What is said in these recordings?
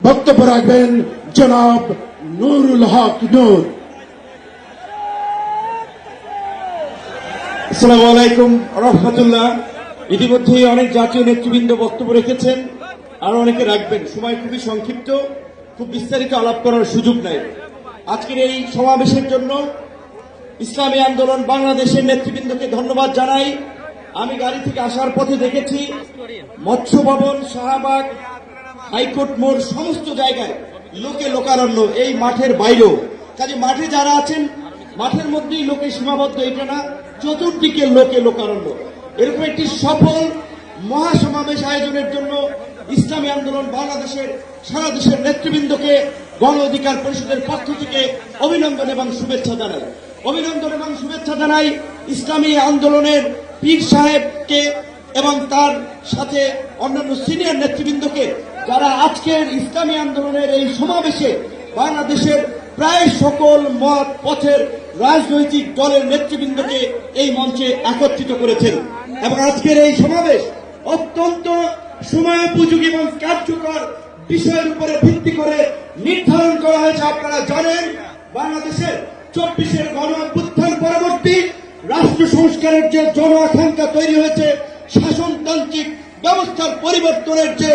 বক্তব্য রাখবেন জনাব নুরুল হক নূর। আসসালামু আলাইকুম রহমতুল্লাহ। ইতিমধ্যেই অনেক জাতীয় নেতৃবৃন্দ বক্তব্য রেখেছেন, আরো অনেকে রাখবেন। সময় খুবই সংক্ষিপ্ত, খুব বিস্তারিত আলাপ করার সুযোগ নাই। আজকের এই সমাবেশের জন্য ইসলামী আন্দোলন বাংলাদেশের নেতৃবৃন্দকে ধন্যবাদ জানাই। আমি গাড়ি থেকে আসার পথে দেখেছি মৎস্য ভবন, শাহবাগ, হাইকোর্ট মোড় সমস্ত জায়গায় লোকে লোকারণ্য, এই মাঠের বাইরেও। কাজে মাঠে যারা আছেন, মাঠের মধ্যেই লোকে সীমাবদ্ধ, এটা না, চতুর্দিকে লোকে লোকারণ্য। এরকম একটি সফল মহাসমাবেশ আয়োজনের জন্য ইসলামী আন্দোলন বাংলাদেশের সারা দেশের নেতৃবৃন্দকে গণ অধিকার পরিষদের পক্ষ থেকে অভিনন্দন এবং শুভেচ্ছা জানাই। অভিনন্দন এবং শুভেচ্ছা জানাই ইসলামী আন্দোলনের পীর সাহেবকে এবং তার সাথে অন্যান্য সিনিয়র নেতৃবৃন্দকে, যারা আজকের ইসলামী আন্দোলনের এই সমাবেশে বাংলাদেশের প্রায় সকল মত পথের রাজনৈতিক দলের নেতৃবৃন্দকে এই মঞ্চে একত্রিত করেছেন। এবং আজকের এই সমাবেশ অত্যন্ত সময়োপযোগী এবং কার্যকর বিষয়ের উপরে ভিত্তি করে নির্ধারণ করা হয়েছে। আপনারা জানেন, বাংলাদেশের 24-এর গণ অভ্যুত্থান পরবর্তী রাষ্ট্র সংস্কারের যে জন আকাঙ্ক্ষা তৈরি হয়েছে, শাসনতান্ত্রিক ব্যবস্থার পরিবর্তনের যে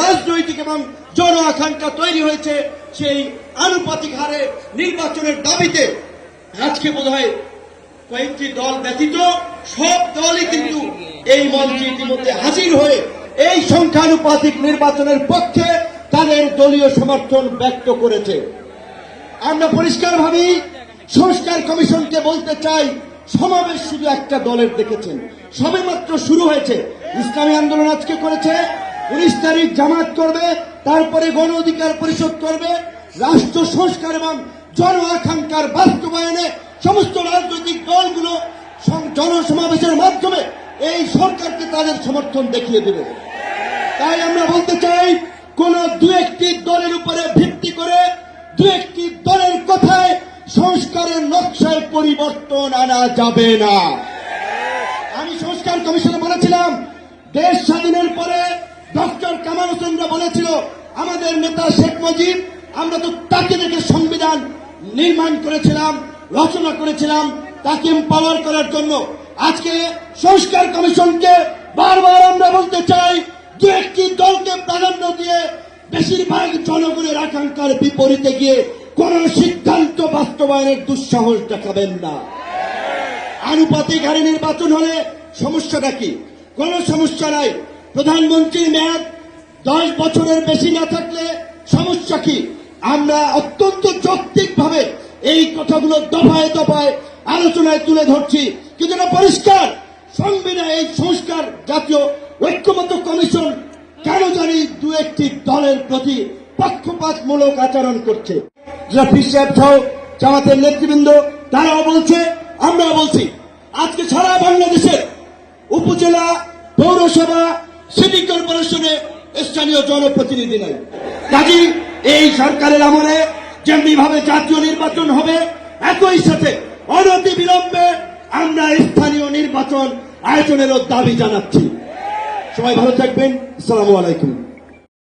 রাজনৈতিক এবং জন আকাঙ্ক্ষা তৈরি হয়েছে, সেই আনুপাতিক হারে নির্বাচনের দাবিতে আজকে বোধহয় কয়েকটি দল ব্যতীত সব দলই কিন্তু এই মঞ্চে ইতিমধ্যে হাজির হয়ে এই সংখ্যানুপাতিক নির্বাচনের পক্ষে তাদের দলীয় সমর্থন ব্যক্ত করেছে। আমরা পরিষ্কারভাবেই সংস্কার কমিশনকে বলতে চাই, সমাবেশ শুধু একটা দলের দেখেছেন, সবেমাত্র শুরু হয়েছে। ইসলামী আন্দোলন আজকে করেছে, 19 তারিখ জামাত করবে, তারপরে গণ অধিকার পরিষদ করবে। রাষ্ট্র সংস্কার এবং জন আকাঙ্ক্ষার বাস্তবায়নে সমস্ত রাজনৈতিক দলগুলো জনসমাবেশের মাধ্যমে এই সরকারকে তাদের সমর্থন দেখিয়ে দেবে। তাই আমরা বলতে চাই, কোন দু একটি দলের উপরে ভিত্তি করে, দু একটি দলের কথায় সংস্কারের নকশায় পরিবর্তন আনা যাবে না। আমি সংস্কার কমিশনে বলেছিলাম, দেশ স্বাধীনের পরে ডক্টর কামাল হোসেনরা বলেছিল, আমাদের নেতা শেখ মুজিব, আমরা তো তাকে দেখে সংবিধান নির্মাণ করেছিলাম, রচনা করেছিলাম, তাকে এম্পাওয়ার করার জন্য। আজকে সংস্কার কমিশনকে বারবার আমরা বলতে চাই, দু একটি দলকে প্রাধান্য দিয়ে বেশিরভাগ জনগণের আকাঙ্ক্ষার বিপরীতে গিয়ে কোন সিদ্ধান্ত বাস্তবায়নের দুঃসাহস দেখাবেন না। আনুপাতিক হারে নির্বাচন হলে সমস্যাটা কি? কোন সমস্যা নাই। প্রধানমন্ত্রীর মেয়াদ 10 বছরের বেশি না থাকলে সমস্যা কি? আমরা অত্যন্ত যৌক্তিকভাবে এই কথাগুলো দফায় দফায় আলোচনায় তুলে ধরছি, কিন্তু এটা পরিষ্কার, সংবিধান এই সংস্কার জাতীয় ঐক্যমত্য কমিশন কেন জানি দু একটি দলের প্রতি পক্ষপাতমূলক আচরণ করছে। পীর সাহেব সহ জামাতের নেতৃবৃন্দ তারাও বলছে, আমরাও বলছি। আজকে সারা বাংলাদেশের উপজেলা, পৌরসভা, সিটি কর্পোরেশনে স্থানীয় জনপ্রতিনিধি নাই। কাজী এই সরকারের আমলে যেমনি ভাবে জাতীয় নির্বাচন হবে, একই সাথে অনতি বিলম্বে আমরা স্থানীয় নির্বাচন আয়োজনেরও দাবি জানাচ্ছি। সবাই ভালো থাকবেন। আসসালামু আলাইকুম।